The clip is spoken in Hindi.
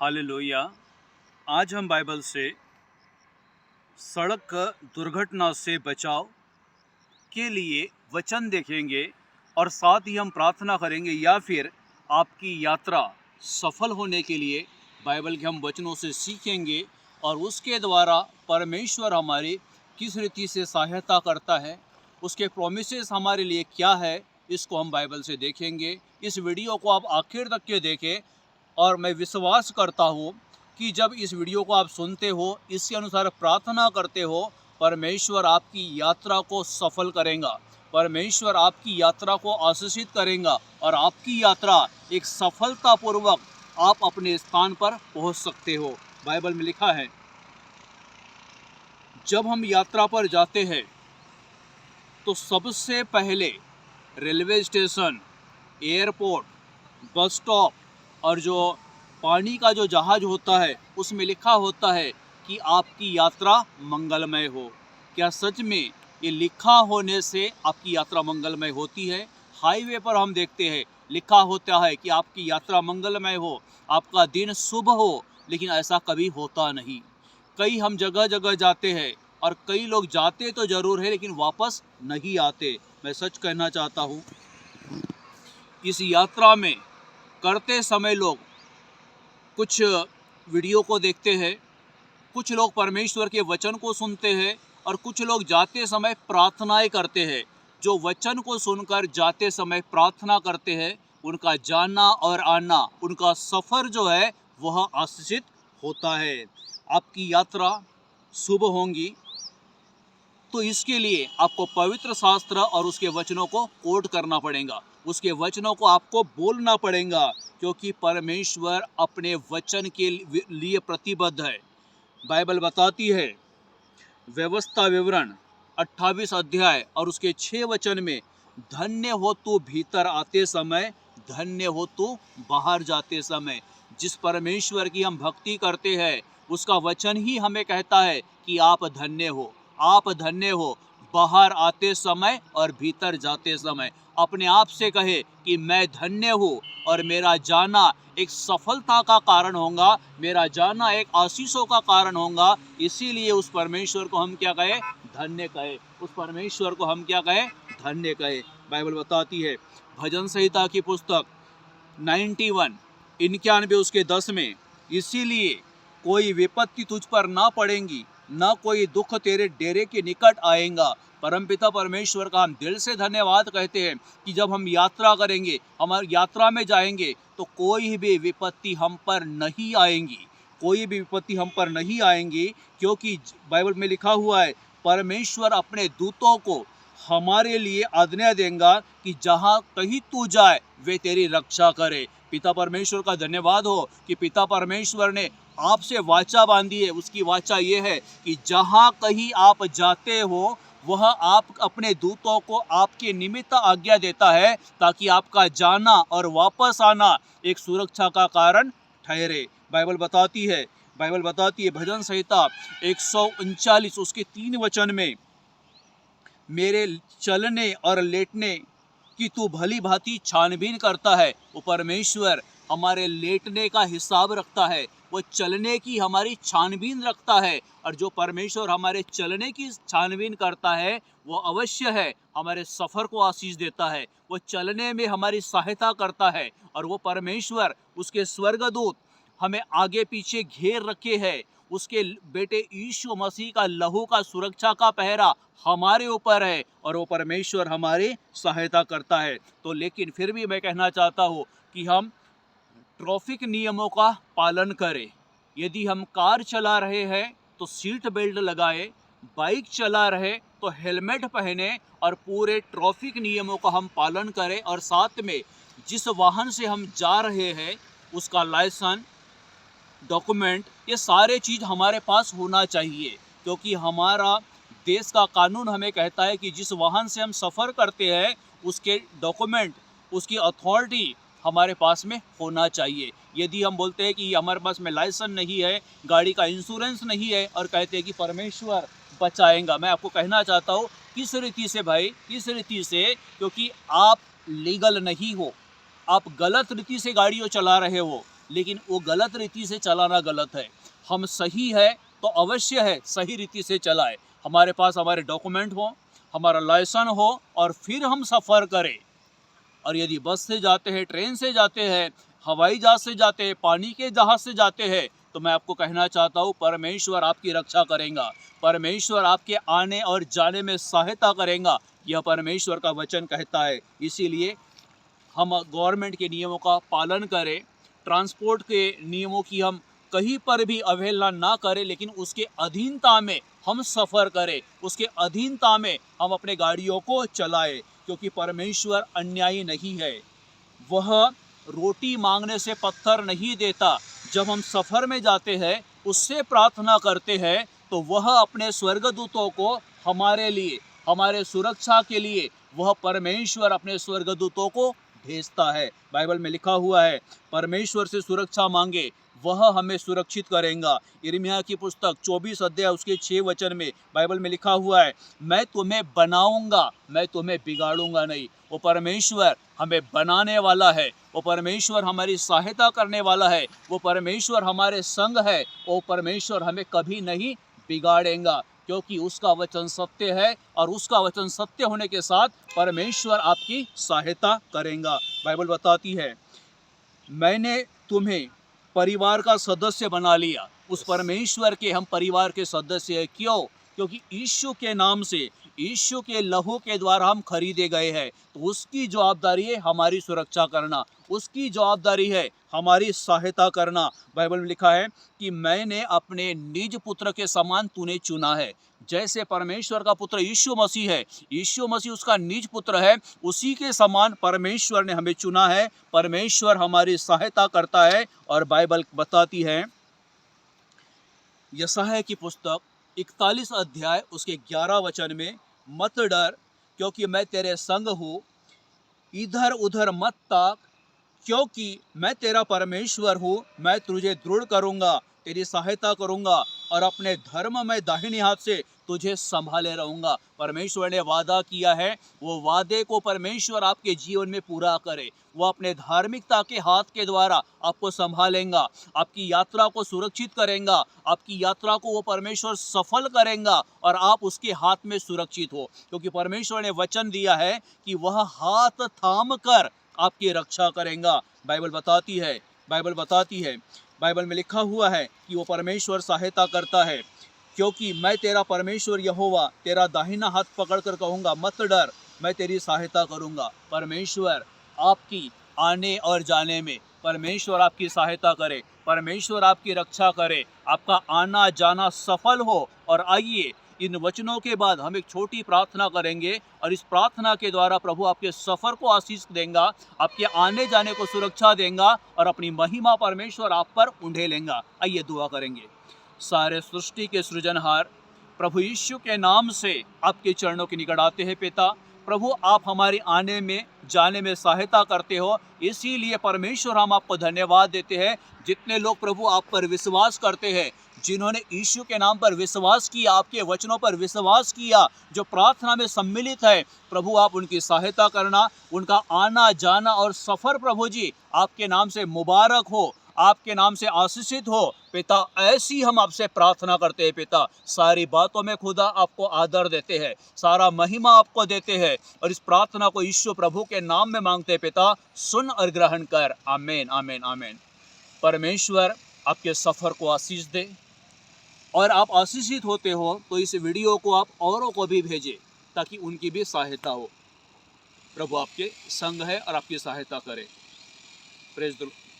हालेलुया। आज हम बाइबल से सड़क दुर्घटना से बचाव के लिए वचन देखेंगे और साथ ही हम प्रार्थना करेंगे या फिर आपकी यात्रा सफल होने के लिए बाइबल के हम वचनों से सीखेंगे और उसके द्वारा परमेश्वर हमारी किस रीति से सहायता करता है, उसके प्रोमिसेस हमारे लिए क्या है, इसको हम बाइबल से देखेंगे। इस वीडियो को आप आखिर तक के देखें और मैं विश्वास करता हूँ कि जब इस वीडियो को आप सुनते हो, इसके अनुसार प्रार्थना करते हो, परमेश्वर आपकी यात्रा को सफल करेगा, परमेश्वर आपकी यात्रा को आशीषित करेगा और आपकी यात्रा एक सफलतापूर्वक आप अपने स्थान पर पहुंच सकते हो। बाइबल में लिखा है, जब हम यात्रा पर जाते हैं तो सबसे पहले railway station, airport, bus stop और जो पानी का जो जहाज होता है उसमें लिखा होता है कि आपकी यात्रा मंगलमय हो। क्या सच में ये लिखा होने से आपकी यात्रा मंगलमय होती है? हाईवे पर हम देखते हैं लिखा होता है कि आपकी यात्रा मंगलमय हो, आपका दिन शुभ हो, लेकिन ऐसा कभी होता नहीं। कई हम जगह जगह जाते हैं और कई लोग जाते तो ज़रूर है लेकिन वापस नहीं आते। मैं सच कहना चाहता हूँ, इस यात्रा में करते समय लोग कुछ वीडियो को देखते हैं, कुछ लोग परमेश्वर के वचन को सुनते हैं और कुछ लोग जाते समय प्रार्थनाएं करते हैं। जो वचन को सुनकर जाते समय प्रार्थना करते हैं, उनका जाना और आना, उनका सफ़र जो है वह आशीषित होता है। आपकी यात्रा शुभ होंगी तो इसके लिए आपको पवित्र शास्त्र और उसके वचनों को कोट करना पड़ेगा, उसके वचनों को आपको बोलना पड़ेगा, क्योंकि परमेश्वर अपने वचन के लिए प्रतिबद्ध है। बाइबल बताती है, व्यवस्था विवरण 28 अध्याय और उसके 6 वचन में, धन्य हो तू भीतर आते समय, धन्य हो तू बाहर जाते समय। जिस परमेश्वर की हम भक्ति करते हैं उसका वचन ही हमें कहता है कि आप धन्य हो, आप धन्य हो बाहर आते समय और भीतर जाते समय। अपने आप से कहे कि मैं धन्य हूँ और मेरा जाना एक सफलता का कारण होगा, मेरा जाना एक आशीषों का कारण होगा। इसीलिए उस परमेश्वर को हम क्या कहे? धन्य कहे। उस परमेश्वर को हम क्या कहे? धन्य कहे। बाइबल बताती है, भजन संहिता की पुस्तक 91 उसके 10 में, इसीलिए कोई विपत्ति तुझ पर ना पड़ेगी, ना कोई दुख तेरे डेरे के निकट आएगा। परमपिता परमेश्वर का हम दिल से धन्यवाद कहते हैं कि जब हम यात्रा करेंगे, हमारी यात्रा में जाएंगे तो कोई भी विपत्ति हम पर नहीं आएंगी, कोई भी विपत्ति हम पर नहीं आएंगी, क्योंकि बाइबल में लिखा हुआ है, परमेश्वर अपने दूतों को हमारे लिए आज्ञा देगा कि जहाँ कहीं तू जाए वे तेरी रक्षा करे। पिता परमेश्वर का धन्यवाद हो कि पिता परमेश्वर ने आपसे वाचा बांधी है। उसकी वाचा ये है कि जहाँ कहीं आप जाते हो वह आप अपने दूतों को आपके निमित्त आज्ञा देता है, ताकि आपका जाना और वापस आना एक सुरक्षा का कारण ठहरे। बाइबल बताती है भजन संहिता 139 उसके 3 वचन में, मेरे चलने और लेटने कि तू भली भांति छानबीन करता है। वो परमेश्वर हमारे लेटने का हिसाब रखता है, वो चलने की हमारी छानबीन रखता है, और जो परमेश्वर हमारे चलने की छानबीन करता है वो अवश्य है हमारे सफ़र को आशीष देता है, वो चलने में हमारी सहायता करता है। और वो परमेश्वर, उसके स्वर्गदूत हमें आगे पीछे घेर रखे हैं। उसके बेटे यीशु मसीह का लहू का सुरक्षा का पहरा हमारे ऊपर है और वो परमेश्वर हमारी सहायता करता है। तो लेकिन फिर भी मैं कहना चाहता हूँ कि हम ट्रैफिक नियमों का पालन करें। यदि हम कार चला रहे हैं तो सीट बेल्ट लगाएं, बाइक चला रहे तो हेलमेट पहने और पूरे ट्रैफिक नियमों का हम पालन करें। और साथ में जिस वाहन से हम जा रहे हैं उसका लाइसेंस, डॉक्यूमेंट, ये सारे चीज़ हमारे पास होना चाहिए, क्योंकि हमारा देश का कानून हमें कहता है कि जिस वाहन से हम सफ़र करते हैं उसके डॉक्यूमेंट, उसकी अथॉरिटी हमारे पास में होना चाहिए। यदि हम बोलते हैं कि हमारे पास में लाइसेंस नहीं है, गाड़ी का इंश्योरेंस नहीं है और कहते हैं कि परमेश्वर बचाएगा, मैं आपको कहना चाहता हूँ किस रीति से भाई, किस रीति से, क्योंकि आप लीगल नहीं हो, आप गलत रीति से गाड़ियों चला रहे हो। लेकिन वो गलत रीति से चलाना गलत है। हम सही है तो अवश्य है सही रीति से चलाए, हमारे पास हमारे डॉक्यूमेंट हो, हमारा लाइसेंस हो और फिर हम सफ़र करें। और यदि बस से जाते हैं, ट्रेन से जाते हैं, हवाई जहाज से जाते हैं, पानी के जहाज से जाते हैं, तो मैं आपको कहना चाहता हूँ परमेश्वर आपकी रक्षा करेगा, परमेश्वर आपके आने और जाने में सहायता करेगा, यह परमेश्वर का वचन कहता है। इसीलिए हम गवर्नमेंट के नियमों का पालन करें, ट्रांसपोर्ट के नियमों की हम कहीं पर भी अवहेलना ना करें, लेकिन उसके अधीनता में हम सफ़र करें, उसके अधीनता में हम अपने गाड़ियों को चलाएं, क्योंकि परमेश्वर अन्यायी नहीं है। वह रोटी मांगने से पत्थर नहीं देता। जब हम सफ़र में जाते हैं, उससे प्रार्थना करते हैं, तो वह अपने स्वर्गदूतों को हमारे लिए, हमारे सुरक्षा के लिए वह परमेश्वर अपने स्वर्गदूतों को भेजता है। बाइबल में लिखा हुआ है, परमेश्वर से सुरक्षा मांगे, वह हमें सुरक्षित करेगा। यिर्मयाह की पुस्तक 24 अध्याय उसके 6 वचन में बाइबल में लिखा हुआ है, मैं तुम्हें बनाऊंगा, मैं तुम्हें बिगाड़ूंगा नहीं। वो परमेश्वर हमें बनाने वाला है, वो परमेश्वर हमारी सहायता करने वाला है, वो परमेश्वर हमारे संग है, वो परमेश्वर हमें कभी नहीं बिगाड़ेगा, क्योंकि उसका वचन सत्य है और उसका वचन सत्य होने के साथ परमेश्वर आपकी सहायता करेगा। बाइबल बताती है, मैंने तुम्हें परिवार का सदस्य बना लिया। उस परमेश्वर के हम परिवार के सदस्य हैं। क्यों? क्योंकि यीशु के नाम से, यीशु के लहू के द्वारा हम खरीदे गए हैं। तो उसकी जवाबदारी है हमारी सुरक्षा करना, उसकी जवाबदारी है हमारी सहायता करना। बाइबल में लिखा है कि मैंने अपने निज पुत्र के समान तूने चुना है। जैसे परमेश्वर का पुत्र यीशु मसीह है, यीशु मसीह उसका निज पुत्र है, उसी के समान परमेश्वर ने हमें चुना है। परमेश्वर हमारी सहायता करता है। और बाइबल बताती है, यशायाह की पुस्तक 41 अध्याय उसके 11 वचन में, मत डर क्योंकि मैं तेरे संग हूँ, इधर उधर मत ताक क्योंकि मैं तेरा परमेश्वर हूँ। मैं तुझे दृढ़ करूँगा, तेरी सहायता करूँगा और अपने धर्म में दाहिने हाथ से तुझे संभाले रहूँगा। परमेश्वर ने वादा किया है, वो वादे को परमेश्वर आपके जीवन में पूरा करे। वो अपने धार्मिकता के हाथ के द्वारा आपको संभालेगा, आपकी यात्रा को सुरक्षित करेगा, आपकी यात्रा को वो परमेश्वर सफल करेगा और आप उसके हाथ में सुरक्षित हो, क्योंकि परमेश्वर ने वचन दिया है कि वह हाथ थाम कर आपकी रक्षा करेगा। बाइबल बताती है, बाइबल बताती है, बाइबल में लिखा हुआ है कि वो परमेश्वर सहायता करता है। क्योंकि मैं तेरा परमेश्वर यहोवा तेरा दाहिना हाथ पकड़कर कहूँगा, मत डर, मैं तेरी सहायता करूँगा। परमेश्वर आपकी आने और जाने में, परमेश्वर आपकी सहायता करे, परमेश्वर आपकी रक्षा करे, आपका आना जाना सफल हो। और आइए इन वचनों के बाद हम एक छोटी प्रार्थना करेंगे और इस प्रार्थना के द्वारा प्रभु आपके सफ़र को आशीष देगा, आपके आने जाने को सुरक्षा देगा और अपनी महिमा परमेश्वर आप पर उंडेलेगा। आइए दुआ करेंगे। सारे सृष्टि के सृजनहार प्रभु यीशु के नाम से आपके चरणों के निकट आते हैं। पिता प्रभु, आप हमारे आने में जाने में सहायता करते हो, इसीलिए परमेश्वर हम आपको धन्यवाद देते हैं। जितने लोग प्रभु आप पर विश्वास करते हैं, जिन्होंने यीशु के नाम पर विश्वास किया, आपके वचनों पर विश्वास किया, जो प्रार्थना में सम्मिलित है, प्रभु आप उनकी सहायता करना, उनका आना जाना और सफ़र प्रभु जी आपके नाम से मुबारक हो, आपके नाम से आशीषित हो। पिता ऐसी हम आपसे प्रार्थना करते हैं। पिता सारी बातों में खुदा आपको आदर देते हैं, सारा महिमा आपको देते हैं और इस प्रार्थना को यीशु प्रभु के नाम में मांगते हैं। पिता सुन और ग्रहण कर। आमीन, आमीन, आमीन। परमेश्वर आपके सफ़र को आशीष दे और आप आशीषित होते हो तो इस वीडियो को आप औरों को भी भेजें ताकि उनकी भी सहायता हो। प्रभु आपके संग है और आपकी सहायता करे। Praise the Lord.